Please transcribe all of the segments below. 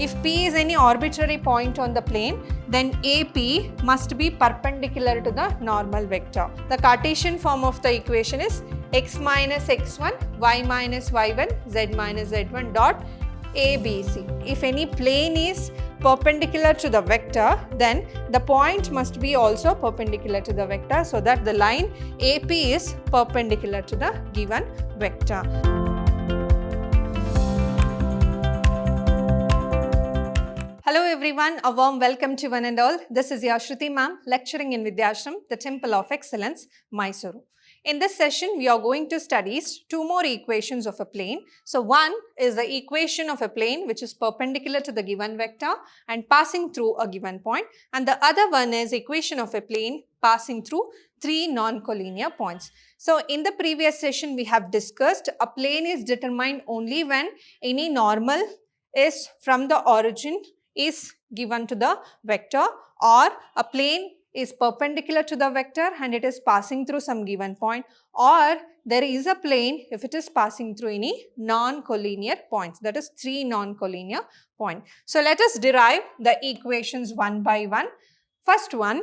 If P is any arbitrary point on the plane, then AP must be perpendicular to the normal vector. The Cartesian form of the equation is x minus x1, y minus y1, z minus z1 dot ABC. If any plane is perpendicular to the vector, then the point must be also perpendicular to the vector, so that the line AP is perpendicular to the given vector. Hello everyone, a warm welcome to one and all. This is your Shruti ma'am lecturing in Vidhyaashram, the Temple of Excellence, Mysuru. In this session, we are going to study two more equations of a plane. So, one is the equation of a plane which is perpendicular to the given vector and passing through a given point. And the other one is equation of a plane passing through three non-collinear points. So, in the previous session, we have discussed a plane is determined only when any normal is from the origin is given to the vector, or a plane is perpendicular to the vector and it is passing through some given point, or there is a plane if it is passing through any non-collinear points, that is three non-collinear points. So, let us derive the equations one by one. First one,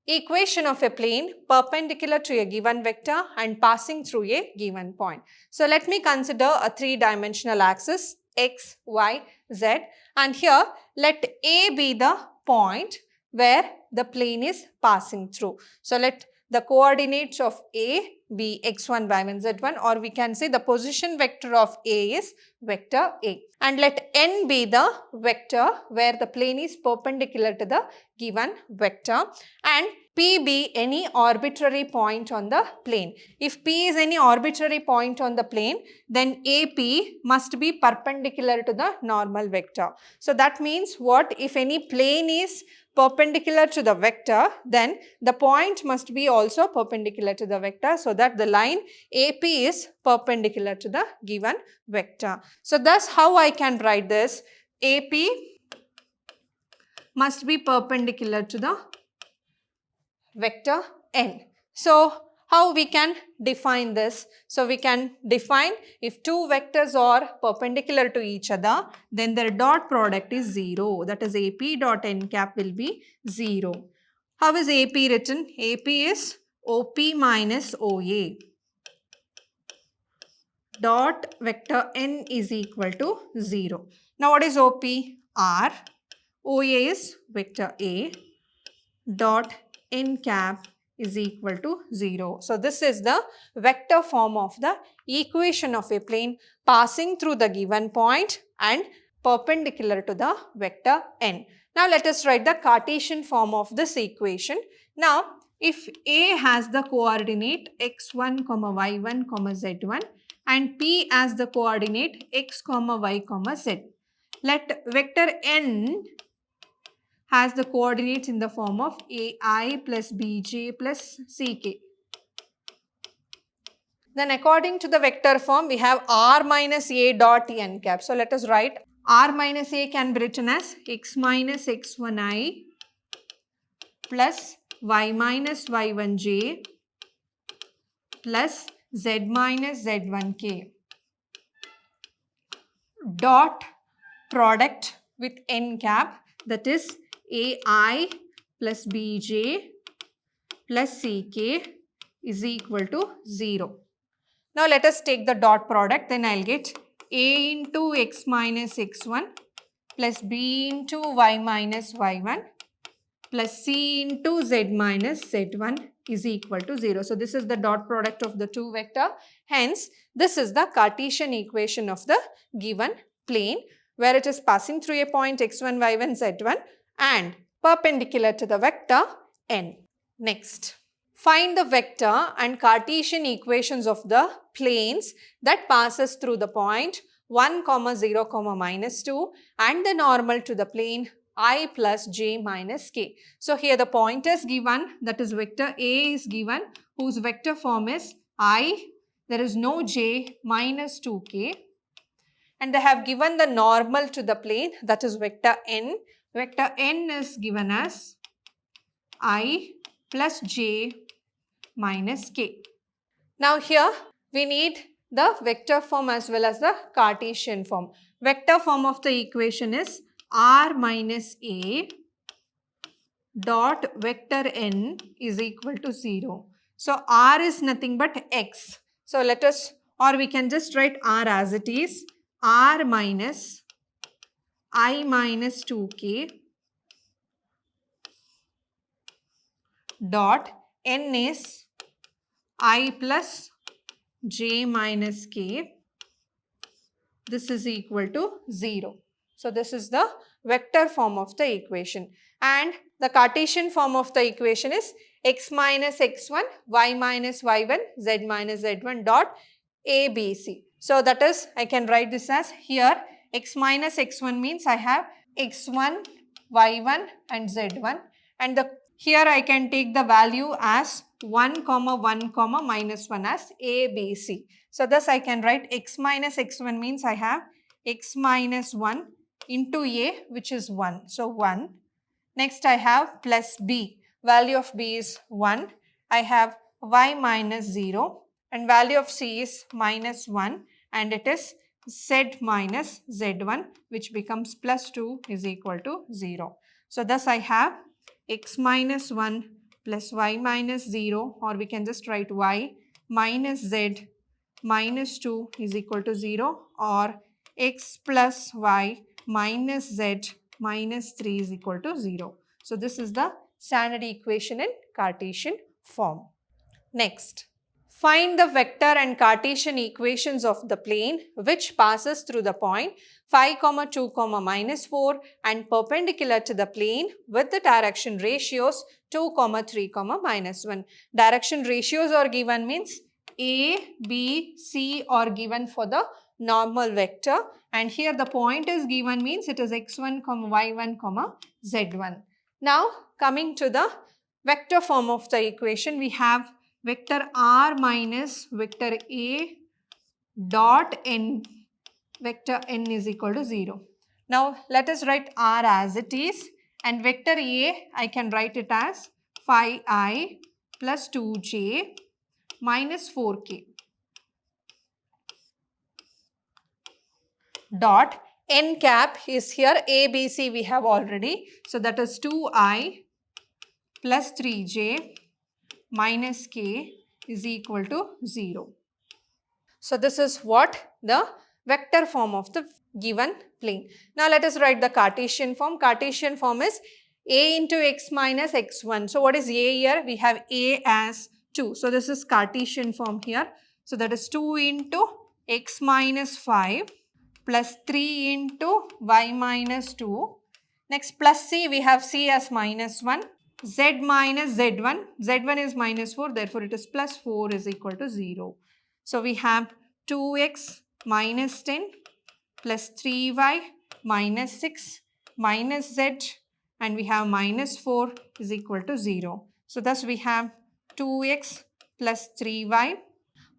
equation of a plane perpendicular to a given vector and passing through a given point. So, let me consider a three-dimensional axis x, y, z, and here let A be the point where the plane is passing through. So, let the coordinates of A be x1, y1, z1, or we can say the position vector of A is vector A. And let n be the vector where the plane is perpendicular to the given vector, and P be any arbitrary point on the plane. If P is any arbitrary point on the plane, then AP must be perpendicular to the normal vector. So, that means what? If any plane is perpendicular to the vector, then the point must be also perpendicular to the vector, so that the line AP is perpendicular to the given vector. So, thus how I can write this? AP must be perpendicular to the vector n. So, how we can define this? So, we can define if two vectors are perpendicular to each other, then their dot product is 0. That is AP dot n cap will be 0. How is AP written? AP is OP minus OA dot vector n is equal to 0. Now, what is OP? R. OA is vector A dot n cap is equal to 0. So, this is the vector form of the equation of a plane passing through the given point and perpendicular to the vector n. Now, let us write the Cartesian form of this equation. Now, if A has the coordinate x1, y1, z1 and P as the coordinate x, y, z, let vector n has the coordinates in the form of AI plus BJ plus CK. Then according to the vector form, we have R minus A dot n cap. So, let us write R minus A can be written as x minus x1I plus y minus y1j plus z minus z1k dot product with n cap, that is AI plus BJ plus CK is equal to 0. Now, let us take the dot product, then I will get A into x minus x1 plus B into y minus y1 plus C into z minus z1 is equal to 0. So, this is the dot product of the two vector. Hence, this is the Cartesian equation of the given plane where it is passing through a point x1, y1, z1 and perpendicular to the vector n. Next, find the vector and Cartesian equations of the planes that passes through the point 1, 0, minus 2 and the normal to the plane I plus j minus k. So, here the point is given, that is vector A is given, whose vector form is I, there is no j, minus 2k, and they have given the normal to the plane, that is vector n. Vector n is given as I plus j minus k. Now, here we need the vector form as well as the Cartesian form. Vector form of the equation is r minus a dot vector n is equal to 0. So r is nothing but x. So let us, or we can just write r as it is, r minus I minus 2k dot n is I plus j minus k. This is equal to 0. So this is the vector form of the equation. And the Cartesian form of the equation is x minus x1, y minus y1, z minus z1 dot ABC. So that is, I can write this as here x minus x1 means I have x1, y1 and z1, and here I can take the value as 1, 1, minus 1 as ABC. So thus I can write x minus x1 means I have x minus 1 into a, which is 1. So 1. Next I have plus b. Value of b is 1. I have y minus 0 and value of c is minus 1 and it is z minus z1, which becomes plus 2 is equal to 0. So thus I have x minus 1 plus y minus 0, or we can just write y minus z minus 2 is equal to 0, or x plus y minus z minus 3 is equal to 0. So this is the standard equation in Cartesian form. Next, find the vector and Cartesian equations of the plane which passes through the point 5, 2, minus 4 and perpendicular to the plane with the direction ratios 2, 3, minus 1. Direction ratios are given means A, B, C are given for the normal vector, and here the point is given means it is x1, y1, z1. Now coming to the vector form of the equation, we have vector r minus vector a dot n. Vector n is equal to 0. Now let us write r as it is, and vector a I can write it as 5i plus 2j minus 4k dot n cap is here a, b, c we have already. So that is 2i plus 3j minus k is equal to 0. So this is what the vector form of the given plane. Now let us write the Cartesian form. Cartesian form is a into x minus x1. So what is a here? We have a as 2. So this is Cartesian form here. So that is 2 into x minus 5 plus 3 into y minus 2. Next plus c, we have c as minus 1. Z minus z1. z1 is minus 4. Therefore it is plus 4 is equal to 0. So we have 2x minus 10 plus 3y minus 6 minus z, and we have minus 4 is equal to 0. So thus we have 2x plus 3y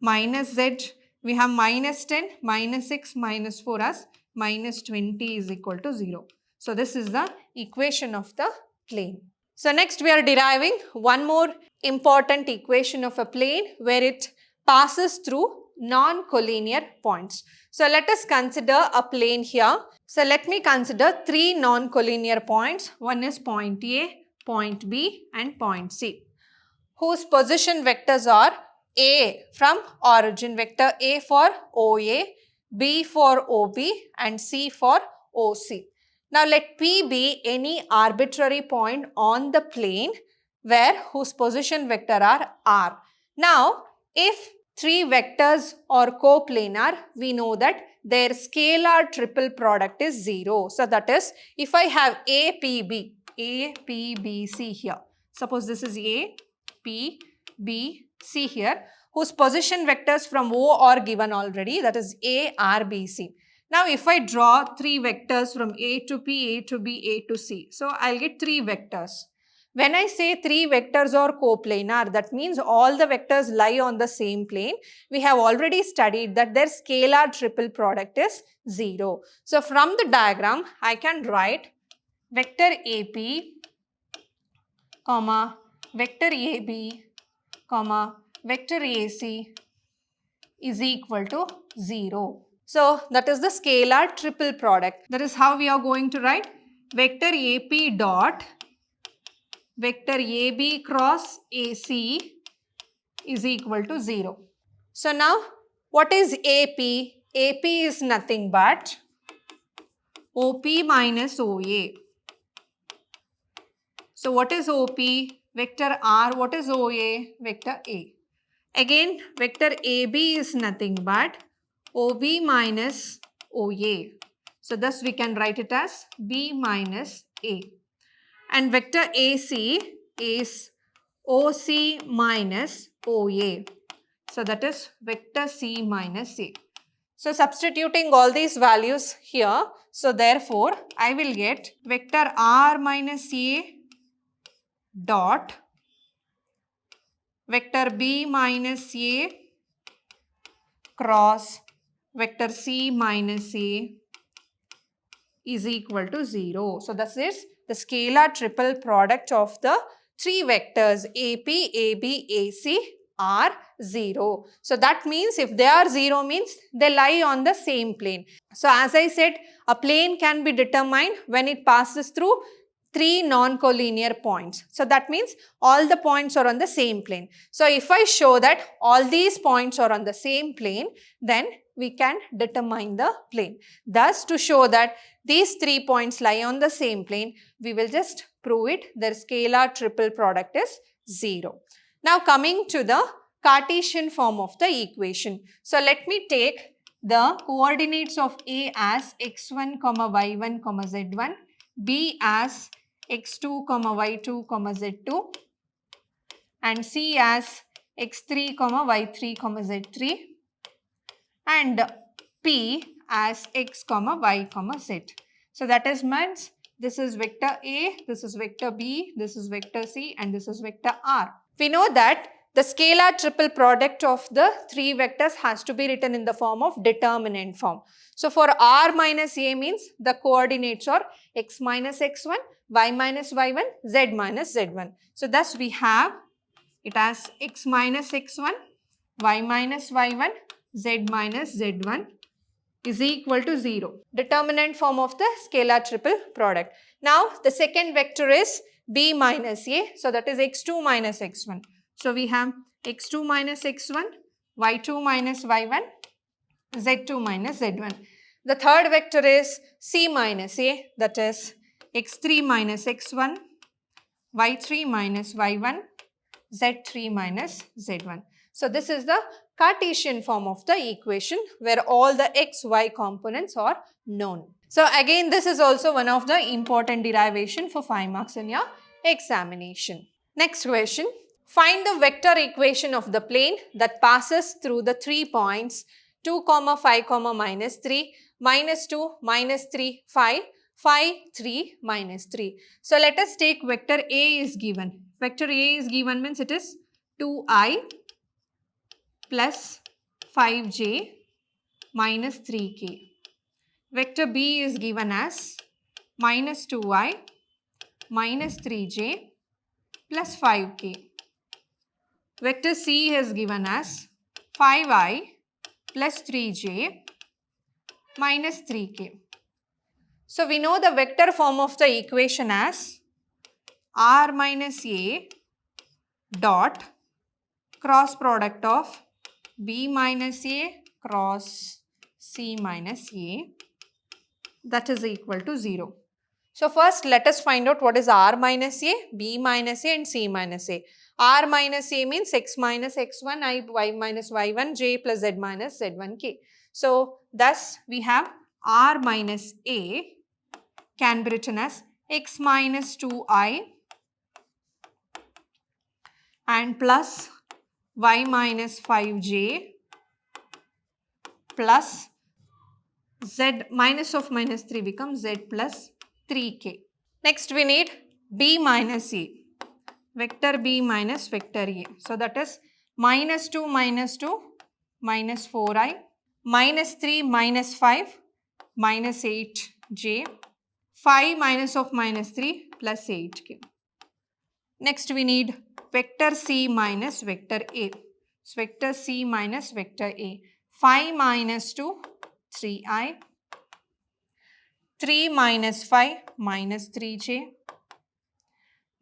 minus z, we have minus 10 minus 6 minus 4 as minus 20 is equal to 0. So this is the equation of the plane. So next we are deriving one more important equation of a plane where it passes through non-collinear points. So let us consider a plane here. So let me consider three non-collinear points. One is point A, point B and point C, whose position vectors are A from origin, vector A for OA, B for OB and C for OC. Now let P be any arbitrary point on the plane whose position vector are R. Now if three vectors are coplanar, we know that their scalar triple product is 0. So that is, if I have A, P, B, C here. Suppose this is A, P, B, C here, whose position vectors from O are given already, that is A, R, B, C. Now if I draw three vectors from A to P, A to B, A to C, so I'll get three vectors. When I say three vectors are coplanar, that means all the vectors lie on the same plane. We have already studied that their scalar triple product is 0. So from the diagram, I can write vector AP, comma, vector AB, comma, vector AC is equal to 0. So that is the scalar triple product. That is how we are going to write vector AP dot vector AB cross AC is equal to 0. So now what is AP? AP is nothing but OP minus OA. So what is OP? Vector R. What is OA? Vector A. Again, vector AB is nothing but OB minus OA. So thus we can write it as B minus A. And vector AC is OC minus OA. So that is vector C minus A. So substituting all these values here, so therefore I will get vector R minus A dot vector B minus A cross vector C minus A is equal to 0. So this is the scalar triple product of the three vectors AP, AB, AC are 0. So that means if they are 0 means they lie on the same plane. So as I said, a plane can be determined when it passes through three non-collinear points. So that means all the points are on the same plane. So if I show that all these points are on the same plane, then we can determine the plane. Thus, to show that these 3 points lie on the same plane, we will just prove it. Their scalar triple product is 0. Now coming to the Cartesian form of the equation. So let me take the coordinates of A as x1, y1, z1, B as x2, y2, z2, and C as x3, y3, z3, and P as x, y, z. So that is means this is vector A, this is vector B, this is vector C, and this is vector R. We know that the scalar triple product of the three vectors has to be written in the form of determinant form. So for R minus A means the coordinates are x minus x1, y minus y1, z minus z1. So thus we have it as x minus x1, y minus y1, z minus z1 is equal to 0. Determinant form of the scalar triple product. Now the second vector is B minus A. So that is x2 minus x1. So we have x2 minus x1, y2 minus y1, z2 minus z1. The third vector is C minus A. That is x3 minus x1, y3 minus y1, z3 minus z1. So this is the Cartesian form of the equation where all the x, y components are known. So again, this is also one of the important derivation for 5 marks in your examination. Next question. Find the vector equation of the plane that passes through the 3 points 2, 5, minus 3, minus 2, minus 3, 5, 5, 3, minus 3. So let us take vector A is given. Vector A is given means it is 2i plus 5j minus 3k. Vector B is given as minus 2i minus 3j plus 5k. Vector C is given as 5i plus 3j minus 3k. So we know the vector form of the equation as R minus A dot cross product of B minus A cross C minus A, that is equal to 0. So first let us find out what is R minus A, B minus A and C minus A. R minus A means x minus x1, I, y minus y1, j plus z minus z1k. So thus we have R minus A can be written as x minus 2i and plus y minus 5j plus z minus of minus 3 becomes z plus 3k. Next we need B minus A. Vector B minus vector A. So that is minus 2 minus 2 minus 4i minus 3 minus 5 minus 8j 5 minus of minus 3 plus 8k. Next we need vector C minus vector A. So vector C minus vector A. 5 minus 2 3i 3 minus 5 minus 3j.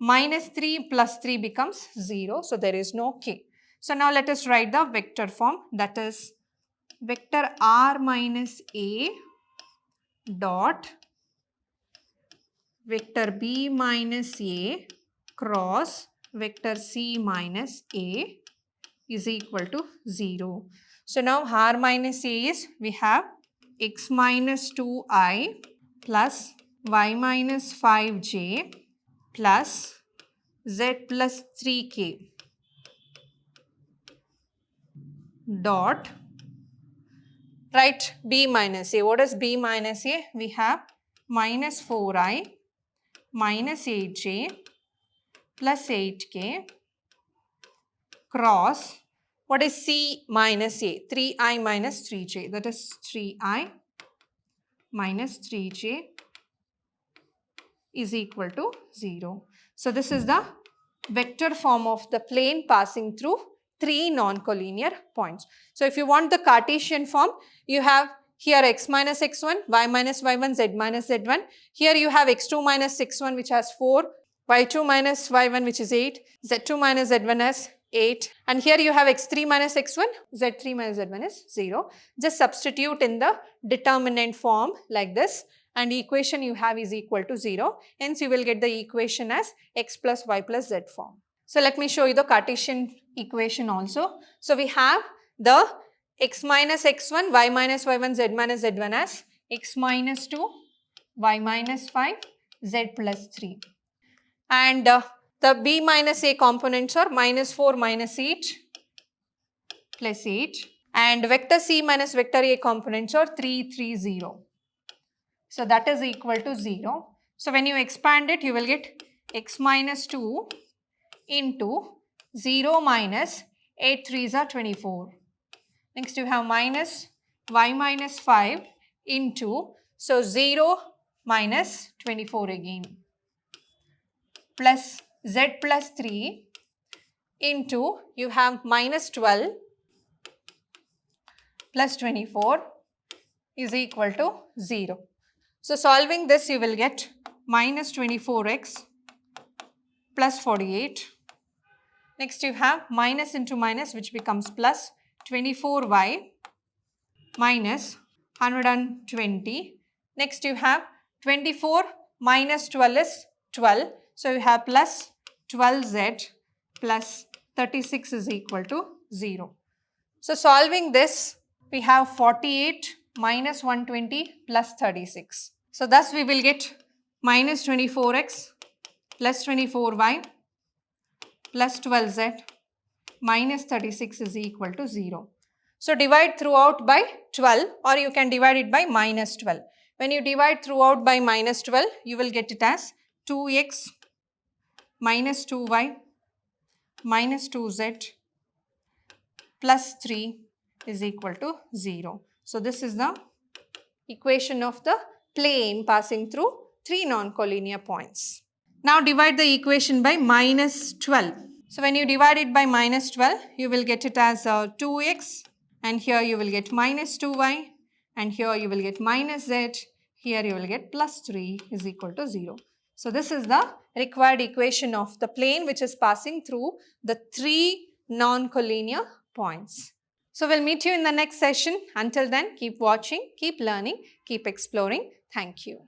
Minus 3 plus 3 becomes 0. So there is no k. So now let us write the vector form, that is vector r minus a dot vector b minus a cross vector c minus a is equal to 0. So now r minus a is, we have x minus 2i plus y minus 5j plus z plus 3k dot, write b minus a. What is b minus a? We have minus 4i minus 8j plus 8k cross, what is c minus a? 3i minus 3j, that is 3i minus 3j is equal to 0. So this is the vector form of the plane passing through three non-collinear points. So if you want the Cartesian form, you have here x minus x1, y minus y1, z minus z1. Here you have x2 minus x1 which has 4, y2 minus y1 which is 8, z2 minus z1 has 8, and here you have x3 minus x1, z3 minus z1 is 0. Just substitute in the determinant form like this, and equation you have is equal to 0. Hence you will get the equation as x plus y plus z form. So let me show you the Cartesian equation also. So we have the x minus x1, y minus y1, z minus z1 as x minus 2, y minus 5, z plus 3. And the b minus a components are minus 4 minus 8 plus 8. And vector c minus vector a components are 3, 3, 0. So that is equal to 0. So when you expand it, you will get x minus 2 into 0 minus 8 3s are 24. Next you have minus y minus 5 into, so 0 minus 24 again, plus z plus 3 into, you have minus 12 plus 24 is equal to 0. So solving this, you will get minus 24x plus 48. Next you have minus into minus, which becomes plus 24y minus 120. Next you have 24 minus 12 is 12. So you have plus 12z plus 36 is equal to 0. So solving this, we have 48 minus 120 plus 36. So thus we will get minus 24x plus 24y plus 12z minus 36 is equal to 0. So divide throughout by 12, or you can divide it by minus 12. When you divide throughout by minus 12, you will get it as 2x minus 2y minus 2z plus 3 is equal to 0. So this is the equation of the plane passing through three non-collinear points. Now divide the equation by minus 12. So when you divide it by minus 12, you will get it as 2x, and here you will get minus 2y, and here you will get minus z, here you will get plus 3 is equal to 0. So this is the required equation of the plane which is passing through the three non-collinear points. So we'll meet you in the next session. Until then, keep watching, keep learning, keep exploring. Thank you.